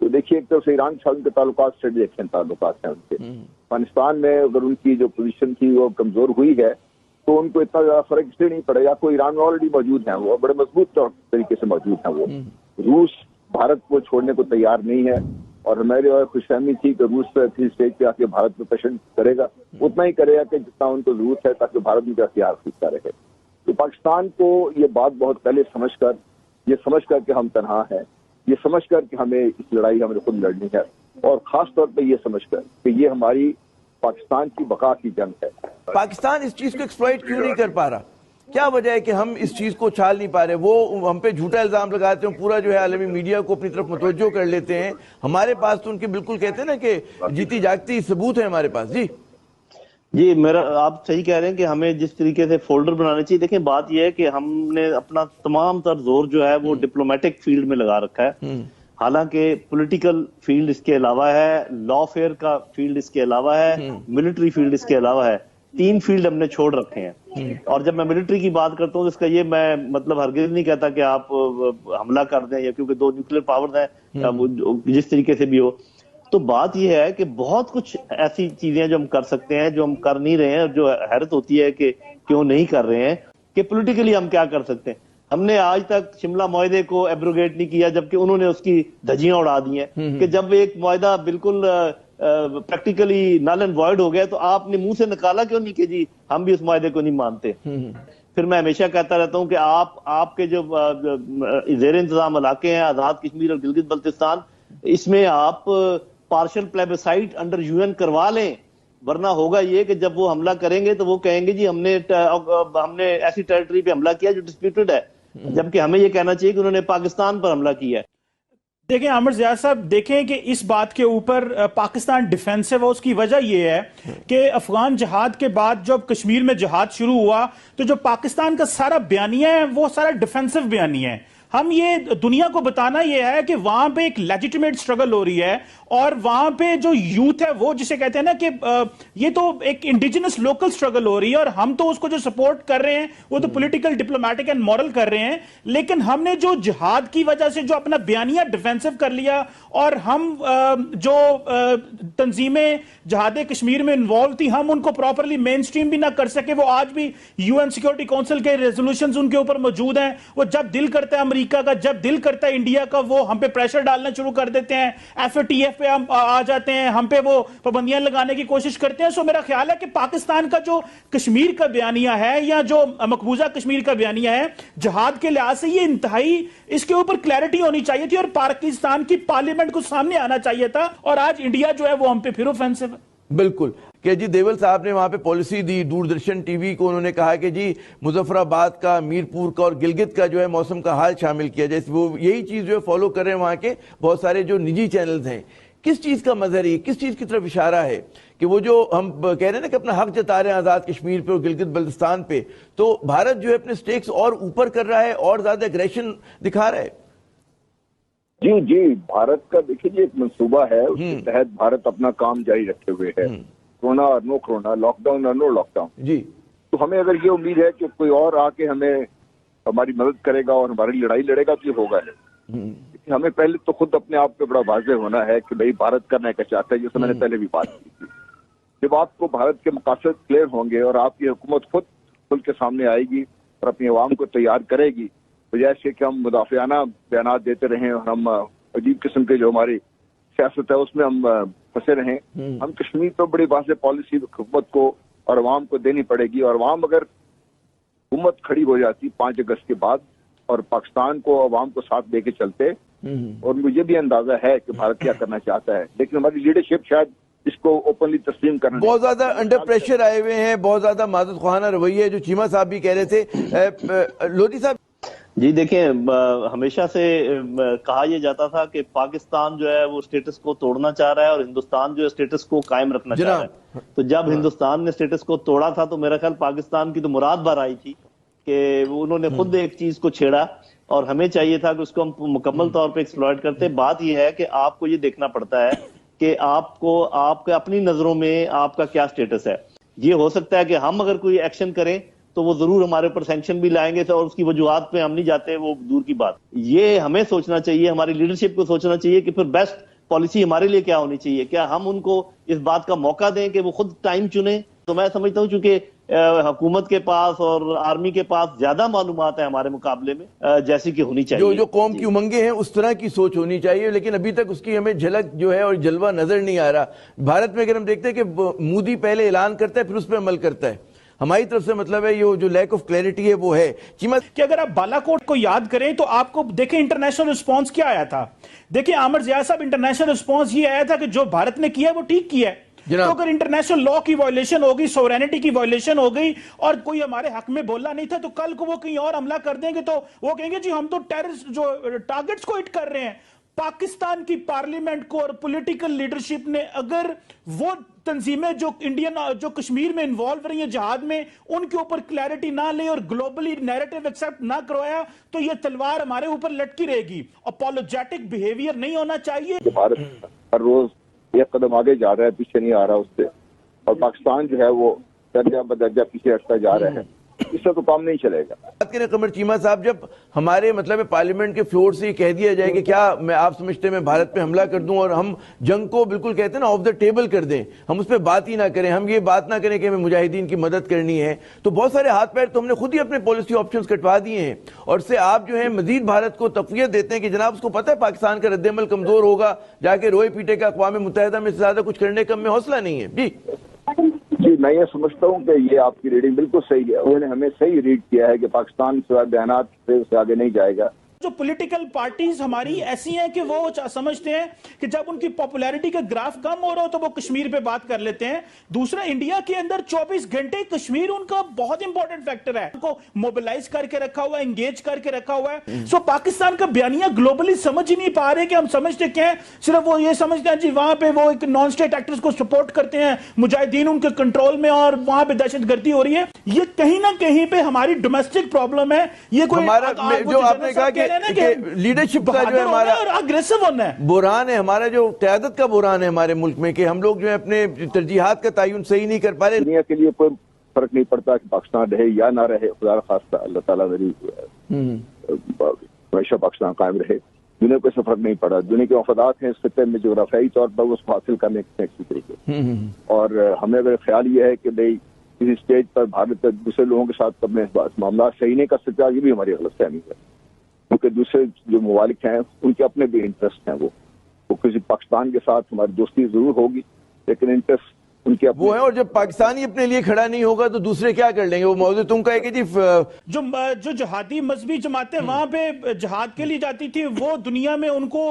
تو دیکھیے ایک طرف سے ایران کے ساتھ ان کے تعلقات اسٹریٹجک تعلقات ہیں ان کے. افغانستان میں اگر ان کی جو پوزیشن تھی وہ کمزور ہوئی ہے تو ان کو اتنا زیادہ فرق اس لیے نہیں پڑے گا. کوئی ایران میں آلریڈی موجود ہیں, وہ بڑے مضبوط طریقے سے موجود ہیں. وہ روس بھارت کو چھوڑنے کو تیار نہیں ہے, اور ہماری اور خوش فہمی تھی کہ روس اپنی اسٹیج پہ آ کے بھارت میں تشدد کرے گا, اتنا ہی کرے گا کہ جتنا ان کو ضرورت ہے تاکہ بھارت ان کا اختیار خودتا رہے. تو پاکستان کو یہ بات بہت پہلے سمجھ کر کہ ہم تنہا ہیں, یہ سمجھ کر کہ ہمیں اس لڑائی ہمیں خود لڑنی ہے, اور خاص طور پہ یہ سمجھ کر کہ یہ ہماری پاکستان کی بقا کی جنگ ہے. پاکستان اس چیز کو ایکسپلائٹ کیوں نہیں کر پا رہا؟ کیا وجہ ہے کہ ہم اس چیز کو چھال نہیں پا رہے؟ وہ ہم پہ جھوٹا الزام لگاتے ہیں, پورا جو ہے عالمی میڈیا کو اپنی طرف متوجہ کر لیتے ہیں. ہمارے پاس تو ان کے بالکل کہتے ہیں نا کہ جیتی جاگتی ثبوت ہے ہمارے پاس. جی آپ صحیح کہہ رہے ہیں کہ ہمیں جس طریقے سے فولڈر بنانے چاہیے. دیکھیں بات یہ ہے کہ ہم نے اپنا تمام تر زور جو ہے وہ ڈپلومیٹک فیلڈ میں لگا رکھا ہے, حالانکہ پولیٹیکل فیلڈ اس کے علاوہ ہے, لا فیئر کا فیلڈ اس کے علاوہ ہے, ملٹری فیلڈ اس کے علاوہ ہے. 3 فیلڈ ہم نے چھوڑ رکھے ہیں. اور جب میں ملٹری کی بات کرتا ہوں تو اس کا یہ میں مطلب ہرگز نہیں کہتا کہ آپ حملہ کر دیں, یا کیونکہ 2 نیوکلیر پاورز ہیں جس طریقے سے بھی ہو. تو بات یہ ہے کہ بہت کچھ ایسی چیزیں جو ہم کر سکتے ہیں جو ہم کر نہیں رہے ہیں, اور جو حیرت ہوتی ہے کہ کیوں نہیں کر رہے ہیں, کہ پولیٹیکلی ہم کیا کر سکتے ہیں. ہم نے آج تک شملہ معاہدے کو ایبروگیٹ نہیں کیا, جبکہ انہوں نے اس کی دھجیاں اڑا دی ہیں کہ جب ایک معاہدہ بالکل پریکٹیکلی نل اینڈ وائڈ ہو گیا تو آپ نے منہ سے نکالا کیوں نہیں کہ جی ہم بھی اس معاہدے کو نہیں مانتے. پھر میں ہمیشہ کہتا رہتا ہوں کہ آپ کے جو زیر انتظام علاقے ہیں, آزاد کشمیر اور گلگت بلتستان, اس میں آپ پارشل پلیبسائٹ انڈر UN کروا لیں, ورنہ ہوگا یہ کہ جب وہ حملہ کریں گے تو وہ کہیں گے جی ہم نے ایسی ٹیریٹری پہ حملہ کیا جو ڈسپیوٹڈ ہے, جبکہ ہمیں یہ کہنا چاہیے کہ انہوں نے پاکستان پر حملہ کیا ہے. دیکھیں عامر زیاد صاحب, دیکھیں کہ اس بات کے اوپر پاکستان ڈیفینسو ہے. اس کی وجہ یہ ہے کہ افغان جہاد کے بعد جب کشمیر میں جہاد شروع ہوا تو جو پاکستان کا سارا بیانیہ ہے وہ سارا ڈیفینسو بیانیہ ہے. ہم یہ دنیا کو بتانا یہ ہے کہ وہاں پہ ایک لیجیٹیمیٹ سٹرگل ہو رہی ہے, اور وہاں پہ جو یوتھ ہے وہ جسے کہتے ہیں نا کہ یہ تو ایک انڈیجنس لوکل سٹرگل ہو رہی ہے, اور ہم تو اس کو جو سپورٹ کر رہے ہیں وہ تو پولیٹیکل, ڈپلومیٹک اینڈ مورل کر رہے ہیں. لیکن ہم نے جو جہاد کی وجہ سے جو اپنا بیانیہ ڈیفینسو کر لیا, اور ہم جو تنظیمیں جہاد کشمیر میں انوالو تھی ہم ان کو پراپرلی مین سٹریم بھی نہ کر سکے. وہ آج بھی UN سیکورٹی کونسل کے ریزولوشنز ان کے اوپر موجود ہیں. وہ جب دل کرتا ہے امریکہ کا, جب دل کرتا ہے انڈیا کا, وہ ہم پہ پریشر ڈالنا شروع کر دیتے ہیں, FATF پہ ہم آ جاتے ہیں, ہم پہ وہ پابندیاں لگانے کی کوشش کرتے ہیں. سو میرا خیال ہے کہ پاکستان کا جو کشمیر کا بیانیہ ہے یا جو مقبوضہ کشمیر کا بیانیہ ہے, جہاد کے لحاظ سے یہ انتہائی اس کے اوپر کلیئرٹی ہونی چاہیے تھی, اور پاکستان کی پارلیمنٹ کو سامنے آنا چاہیے تھا. اور آج انڈیا جو ہے وہ ہم پہ پھر اوفینسو ہے. بالکل کہ جی دیول صاحب نے وہاں پہ پالیسی دی, دوردرشن ٹی وی کو انہوں نے کہا کہ جی مظفر آباد کا, میرپور کا اور گلگت کا جو ہے موسم کا حال شامل کیا, جیسے وہ یہی چیز جو ہے فالو کر رہے ہیں وہاں کے بہت سارے جو نجی چینلز ہیں. کس چیز کا مظہر ہے, کس چیز کی طرف اشارہ ہے کہ وہ جو ہم کہہ رہے ہیں نا کہ اپنا حق جتا رہے ہیں آزاد کشمیر پہ اور گلگت بلتستان پہ, تو بھارت جو ہے اپنے سٹیکس اور اوپر کر رہا ہے اور زیادہ اگریشن دکھا رہا ہے؟ جی بھارت کا دیکھیے جی ایک منصوبہ ہے, اس کے تحت بھارت اپنا کام جاری رکھے ہوئے ہے, کرونا اور نو کرونا, لاک ڈاؤن اور نو لاک ڈاؤن. جی تو ہمیں اگر یہ امید ہے کہ کوئی اور آ کے ہماری مدد کرے گا اور ہماری لڑائی لڑے گا تو یہ ہوگا ہے. ہمیں پہلے تو خود اپنے آپ پہ بڑا واضح ہونا ہے کہ بھائی بھارت کرنا کیا چاہتا ہے, جیسے میں نے پہلے بھی بات کی تھی. جب آپ کو بھارت کے مقاصد کلیئر ہوں گے اور آپ کی حکومت خود کھل کے سامنے آئے گی اور اپنی عوام کو تیار کرے گی, تو جیسے کہ ہم مدافعانہ بیانات دیتے رہیں اور ہم عجیب قسم کے جو ہماری سیاست ہے اس میں ہم پھنسے رہیں, ہم کشمیر پر بڑی واضح پالیسی حکومت کو اور عوام کو دینی پڑے گی. اور عوام اگر حکومت کھڑی ہو جاتی 5 اگست کے بعد اور پاکستان کو عوام کو ساتھ لے کے چلتے, اور مجھے بھی اندازہ ہے کہ بھارت کیا کرنا چاہتا ہے, لیکن ہماری لیڈرشپ شاید اس کو اوپنلی تسلیم کرنا, بہت زیادہ انڈر پریشر آئے ہوئے ہیں, بہت زیادہ معذرت خواہانہ رویہ ہے جو چیمہ صاحب بھی کہہ رہے تھے. لودھی صاحب جی دیکھیں, ہمیشہ سے کہا یہ جاتا تھا کہ پاکستان جو ہے وہ سٹیٹس کو توڑنا چاہ رہا ہے اور ہندوستان جو ہے سٹیٹس کو قائم رکھنا چاہ رہا ہے. تو جب ہندوستان نے سٹیٹس کو توڑا تھا تو میرا خیال پاکستان کی تو مراد بھر آئی تھی کہ انہوں نے خود ایک چیز کو چھیڑا, اور ہمیں چاہیے تھا کہ اس کو ہم مکمل طور پہ ایکسپلوئٹ کرتے. بات یہ ہے کہ آپ کو یہ دیکھنا پڑتا ہے کہ آپ کے اپنی نظروں میں آپ کا کیا سٹیٹس ہے. یہ ہو سکتا ہے کہ ہم اگر کوئی ایکشن کریں تو وہ ضرور ہمارے اوپر سینکشن بھی لائیں گے, اور اس کی وجوہات پہ ہم نہیں جاتے, وہ دور کی بات. یہ ہمیں سوچنا چاہیے, ہماری لیڈرشپ کو سوچنا چاہیے کہ پھر بیسٹ پالیسی ہمارے لیے کیا ہونی چاہیے؟ کیا ہم ان کو اس بات کا موقع دیں کہ وہ خود ٹائم چنیں؟ تو میں سمجھتا ہوں چونکہ حکومت کے پاس اور آرمی کے پاس زیادہ معلومات ہیں ہمارے مقابلے میں جیسی کہ ہونی چاہیے. جو قوم کی امنگیں ہیں اس طرح کی سوچ ہونی چاہیے، لیکن ابھی تک اس کی ہمیں جھلک جو ہے اور جلوہ نظر نہیں آ رہا. بھارت میں اگر ہم دیکھتے ہیں کہ مودی پہلے اعلان کرتا ہے پھر اس پہ عمل کرتا ہے. ہماری طرف سے مطلب ہے یہ جو لیک آف کلیئرٹی ہے وہ ہے. کہ اگر آپ بالا کوٹ کو یاد کریں تو آپ کو دیکھیں انٹرنیشنل رسپانس کیا آیا تھا. دیکھیں عامر ضیاء صاحب، انٹرنیشنل رسپانس یہ آیا تھا کہ جو بھارت نے کیا وہ ٹھیک کیا ہے. تو اگر انٹرنیشنل لا کی وائلیشن ہوگی، سورینٹی کی وائلیشن ہو گئی اور کوئی ہمارے حق میں بولنا نہیں تھا، تو کل کو وہ کہیں اور حملہ کر دیں گے تو وہ کہیں گے جی ہم تو ٹیررسٹ جو ٹارگٹس کو ہٹ کر رہے ہیں. پاکستان کی پارلیمنٹ کو اور پولیٹیکل لیڈرشپ نے اگر وہ تنظیمیں جو جو کشمیر میں انوالو رہی ہیں جہاد میں، ان کے اوپر کلیئرٹی نہ لے اور گلوبلی نیریٹو ایکسیپٹ نہ کروایا تو یہ تلوار ہمارے اوپر لٹکی رہے گی. اپولوجیٹک بیہیویئر نہیں ہونا چاہیے. بھارت ہر روز ایک قدم آگے جا رہا ہے، پیچھے نہیں آ رہا اس سے، اور پاکستان جو ہے وہ درجہ بدرجہ پیچھے ہٹتا جا رہا ہے. اس سے تو کام نہیں چلے گا. بات کریں قمر چیمہ صاحب، جب ہمارے مطلب پارلیمنٹ کے فلور سے یہ کہہ دیا جائے کہ کیا آپ سمجھتے ہیں میں بھارت پہ حملہ کر دوں اور ہم جنگ کو بالکل کہتے ہیں نا آف دا ٹیبل کر دیں، ہم اس پہ بات ہی نہ کریں، ہم یہ بات نہ کریں کہ ہمیں مجاہدین کی مدد کرنی ہے، تو بہت سارے ہاتھ پیر تو ہم نے خود ہی اپنے پالیسی آپشنز کٹوا دیے ہیں. اور اس سے آپ جو ہیں مزید بھارت کو تقویت دیتے ہیں کہ جناب اس کو پتہ ہے پاکستان کا رد عمل کمزور ہوگا، جا کے روئے پیٹے کا اقوام متحدہ میں سے زیادہ کچھ کرنے کا ہمیں حوصلہ نہیں ہے. جی میں یہ سمجھتا ہوں کہ یہ آپ کی ریڈنگ بالکل صحیح ہے. انہوں نے ہمیں صحیح ریڈ کیا ہے کہ پاکستان سوائے بیانات سے آگے نہیں جائے گا. جو پولیٹیکل پارٹیز ہماری ایسی ہیں کہ وہ سمجھتے ہیں کہ جب ان کی پاپولیرٹی کا گراف کم ہو رہا ہو تو وہ کشمیر پہ بات کر لیتے ہیں. دوسرا، انڈیا کے اندر 24 گھنٹے کشمیر ان کا بہت امپورٹنٹ فیکٹر ہے، ان کو موبلائز کر کے رکھا ہوا ہے، انگیج کر کے رکھا ہوا ہے. سو پاکستان کا بیانیہ گلوبلی سمجھ ہی نہیں پا رہے کہ ہم سمجھتے کیا ہیں. صرف وہ یہ سمجھتے ہیں جی وہاں پہ وہ ایک نان اسٹیٹ ایکٹرز کو سپورٹ کرتے ہیں، مجاہدین ان کے کنٹرول میں اور وہاں پہ دہشت گردی ہو رہی ہے. یہ کہیں نہ کہیں پہ ہماری ڈومیسٹک پرابلم ہے. یہ کوئی جو آپ نے کہا کہ لیڈرشپ کا جو ہے ہمارا اگریسو ہونا ہے، بحران ہے، ہمارا جو قیادت کا بحران ہے ہمارے ملک میں کہ ہم لوگ جو ہے اپنے ترجیحات کا تعین صحیح نہیں کر پا رہے. دنیا کے لیے کوئی فرق نہیں پڑتا کہ پاکستان رہے یا نہ رہے، خدا خواستہ اللہ تعالیٰ ہمیشہ پاکستان قائم رہے. دنیا کو اس سے فرق نہیں پڑا. دنیا کے مفادات ہیں اس خطے میں جغرافیائی طور پر اس کو حاصل کرنے کے کسی طریقے، اور ہمیں اگر خیال یہ ہے کہ بھئی کسی اسٹیج پر بھارت دوسرے لوگوں کے ساتھ اپنے معاملات صحیح نہیں کر سکتا، یہ بھی ہماری غلط فہمی ہے. کیونکہ دوسرے جو ممالک ہیں ان کے اپنے بھی انٹرسٹ ہیں. وہ کسی پاکستان کے ساتھ ہماری دوستی ضرور ہوگی، لیکن انٹرسٹ ان کے وہ ہیں، اور جب پاکستانی اپنے لیے کھڑا نہیں ہوگا تو دوسرے کیا کر لیں گے. وہ موضوع تم کا ہے کہ جی جو جہادی مذہبی جماعتیں وہاں پہ جہاد کے لیے جاتی تھی وہ دنیا میں ان کو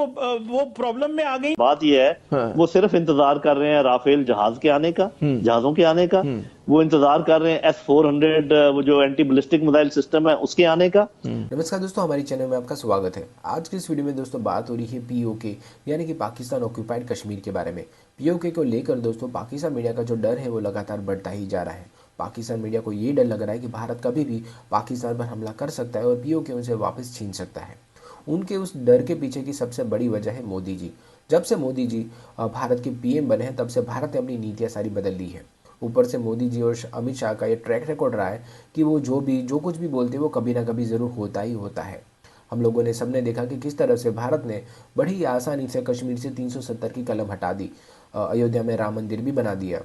وہ پرابلم میں آ گئی. بات یہ ہے وہ صرف انتظار کر رہے ہیں رافیل جہاز کے آنے کا، جہازوں کے آنے کا. وہ انتظار کر رہے ہیں S-400 وہ جو اینٹی بیلسٹک میزائل سسٹم ہے اس کے آنے کا. نمسکار دوستوں، ہماری چینل میں آپ کا سواگت ہے. آج کی اس ویڈیو میں دوستوں بات ہو رہی ہے POK یعنی کہ پاکستان آکوپائڈ کشمیر کے بارے میں. POK کو لے کر دوستوں پاکستان میڈیا کا جو ڈر ہے وہ لگاتار بڑھتا ہی جا رہا ہے. پاکستان میڈیا کو یہ ڈر لگ رہا ہے کہ بھارت کبھی بھی پاکستان پر حملہ کر سکتا ہے اور POK ان سے واپس چھین سکتا ہے. ان کے اس ڈر کے پیچھے کی سب سے بڑی وجہ ہے مودی جی. جب سے مودی جی بھارت کے PM بنے ہیں تب سے بھارت نے اپنی نیتیاں ساری بدل لی ہے. اوپر سے مودی جی اور امت شاہ کا یہ ٹریک ریکارڈ رہا ہے کہ وہ جو کچھ بھی بولتے ہیں وہ کبھی نہ کبھی ضرور ہوتا ہی ہوتا ہے. ہم لوگوں نے سب نے دیکھا کہ کس طرح سے بھارت نے بڑی آسانی سے کشمیر سے 370 کی قلم ہٹا دی، ایودھیا میں رام مندر بھی بنا دیا.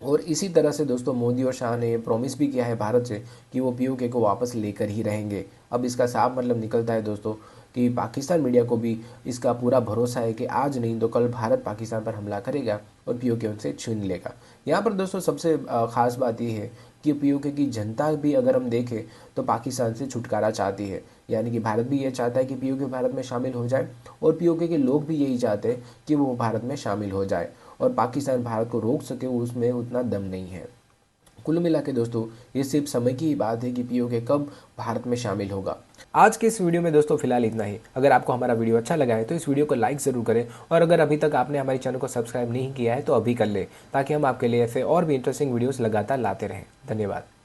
اور اسی طرح سے دوستوں مودی اور شاہ نے پرومس بھی کیا ہے بھارت سے کہ وہ POK کو واپس لے کر ہی رہیں گے. اب اس کا صاف مطلب نکلتا ہے دوستوں کہ پاکستان میڈیا کو بھی اس کا پورا بھروسہ ہے کہ آج نہیں تو کل بھارت پاکستان پر حملہ کرے گا اور POK ان سے چھین لے گا. یہاں پر دوستوں سب سے خاص بات یہ ہے کہ POK کی جنتا بھی اگر ہم دیکھیں تو پاکستان سے چھٹکارا چاہتی ہے. یعنی کہ بھارت بھی یہ چاہتا ہے کہ POK بھارت میں شامل ہو جائے اور POK کے لوگ بھی یہی چاہتے ہیں کہ وہ بھارت میں شامل ہو جائے اور پاکستان بھارت کو روک سکے، اس میں اتنا دم نہیں ہے. کل ملا کے دوستوں یہ صرف سمے کی ہی بات ہے کہ POK کب بھارت میں شامل ہوگا. آج کے اس ویڈیو میں دوستوں فی الحال اتنا ہی. اگر آپ کو ہمارا ویڈیو اچھا لگا ہے تو اس ویڈیو کو لائک ضرور کریں، اور اگر ابھی تک آپ نے ہمارے چینل کو سبسکرائب نہیں کیا ہے تو ابھی کر لیں تاکہ ہم آپ کے لیے ایسے اور بھی انٹرسٹنگ ویڈیوز لگاتار لاتے رہیں. دھنیہ واد.